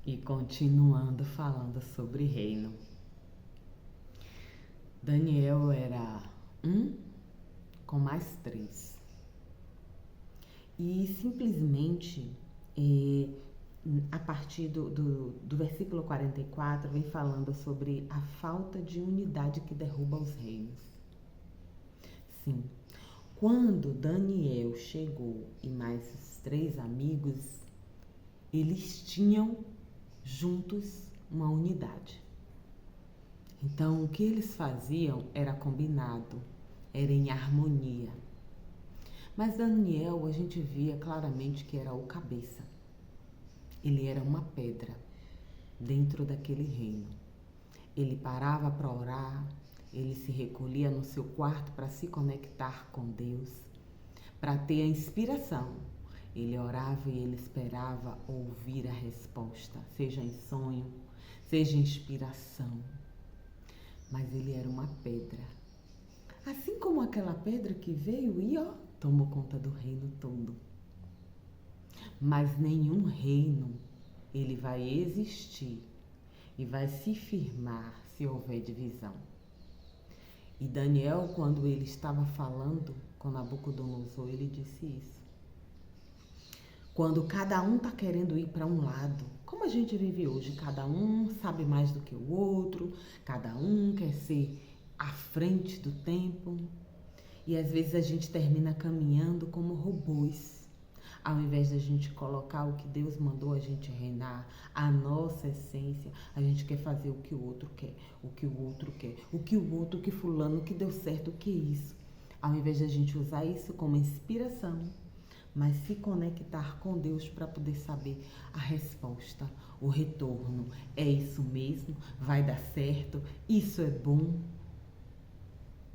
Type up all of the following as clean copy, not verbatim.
E continuando falando sobre reino. Daniel era um com mais três. E simplesmente, a partir do versículo 44, vem falando sobre a falta de unidade que derruba os reinos. Sim, quando Daniel chegou e mais os três amigos, eles tinham juntos uma unidade. Então, o que eles faziam era combinado, era em harmonia. Mas Daniel, a gente via claramente que era o cabeça. Ele era uma pedra dentro daquele reino. Ele parava para orar, ele se recolhia no seu quarto para se conectar com Deus, para ter a inspiração. Ele orava e ele esperava ouvir a resposta, seja em sonho, seja em inspiração. Mas ele era uma pedra. Assim como aquela pedra que veio e tomou conta do reino todo. Mas nenhum reino ele vai existir e vai se firmar se houver divisão. E Daniel, quando ele estava falando com Nabucodonosor, ele disse isso. Quando cada um está querendo ir para um lado, como a gente vive hoje, cada um sabe mais do que o outro, cada um quer ser à frente do tempo. E às vezes a gente termina caminhando como robôs. Ao invés de a gente colocar o que Deus mandou a gente reinar, a nossa essência, a gente quer fazer o que o outro quer, o que o outro quer, o que o outro, o que fulano, o que deu certo, o que isso. Ao invés de a gente usar isso como inspiração, mas se conectar com Deus para poder saber a resposta, o retorno. É isso mesmo? Vai dar certo? Isso é bom?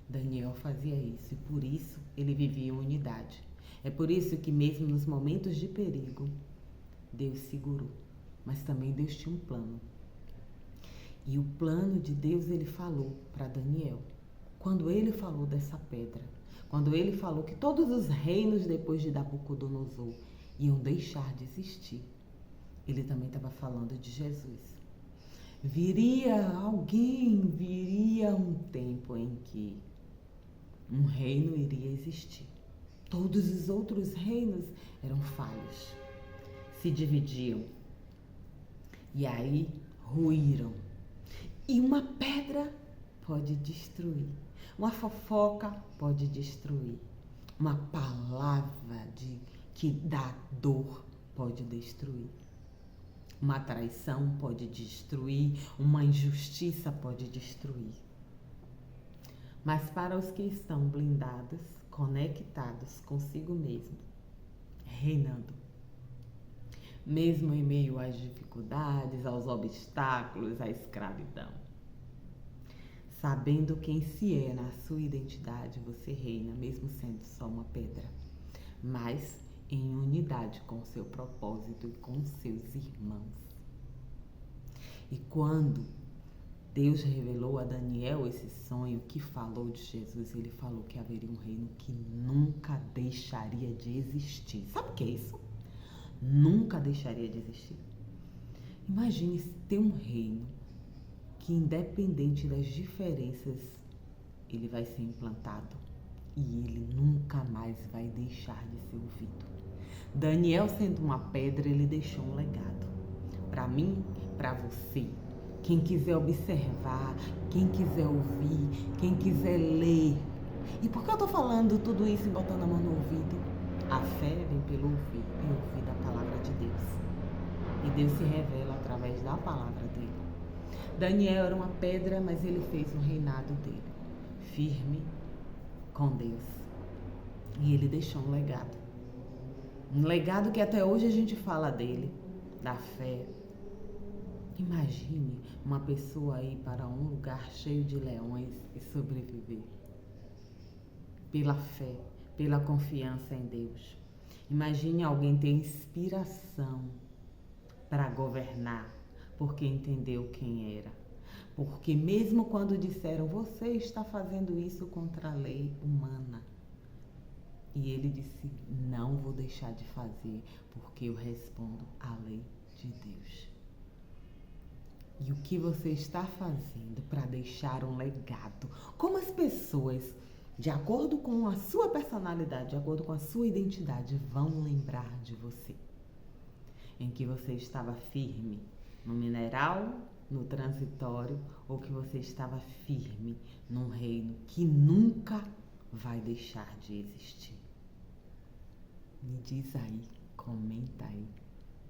Daniel fazia isso e por isso ele vivia em unidade. É por isso que mesmo nos momentos de perigo, Deus segurou. Mas também Deus tinha um plano. E o plano de Deus ele falou para Daniel. Quando ele falou dessa pedra, quando ele falou que todos os reinos depois de Nabucodonosor iam deixar de existir, ele também estava falando de Jesus. Viria um tempo em que um reino iria existir. Todos os outros reinos eram falhos, se dividiam e aí ruíram. E uma pedra pode destruir, uma fofoca pode destruir, uma palavra que dá dor pode destruir, uma traição pode destruir, uma injustiça pode destruir. Mas para os que estão blindados, conectados consigo mesmo, reinando, mesmo em meio às dificuldades, aos obstáculos, à escravidão, sabendo quem se é na sua identidade, você reina, mesmo sendo só uma pedra, mas em unidade com o seu propósito e com seus irmãos. E quando Deus revelou a Daniel esse sonho que falou de Jesus, ele falou que haveria um reino que nunca deixaria de existir. Sabe o que é isso? Nunca deixaria de existir. Imagine ter um reino que, independente das diferenças, ele vai ser implantado e ele nunca mais vai deixar de ser ouvido. Daniel, sendo uma pedra, ele deixou um legado. Para mim, para você. Quem quiser observar, quem quiser ouvir, quem quiser ler. E por que eu tô falando tudo isso e botando a mão no ouvido? A fé vem pelo ouvir e ouvir da palavra de Deus. E Deus se revela através da palavra dele. Daniel era uma pedra, mas ele fez um reinado dele, firme com Deus. E ele deixou um legado. Um legado que até hoje a gente fala dele, da fé. Imagine uma pessoa ir para um lugar cheio de leões e sobreviver. Pela fé, pela confiança em Deus. Imagine alguém ter inspiração para governar, porque entendeu quem era. Porque mesmo quando disseram, você está fazendo isso contra a lei humana. E ele disse, não vou deixar de fazer, porque eu respondo à lei de Deus. E o que você está fazendo para deixar um legado? Como as pessoas, de acordo com a sua personalidade, de acordo com a sua identidade, vão lembrar de você? Em que você estava firme no mineral, no transitório, ou que você estava firme num reino que nunca vai deixar de existir? Me diz aí, comenta aí.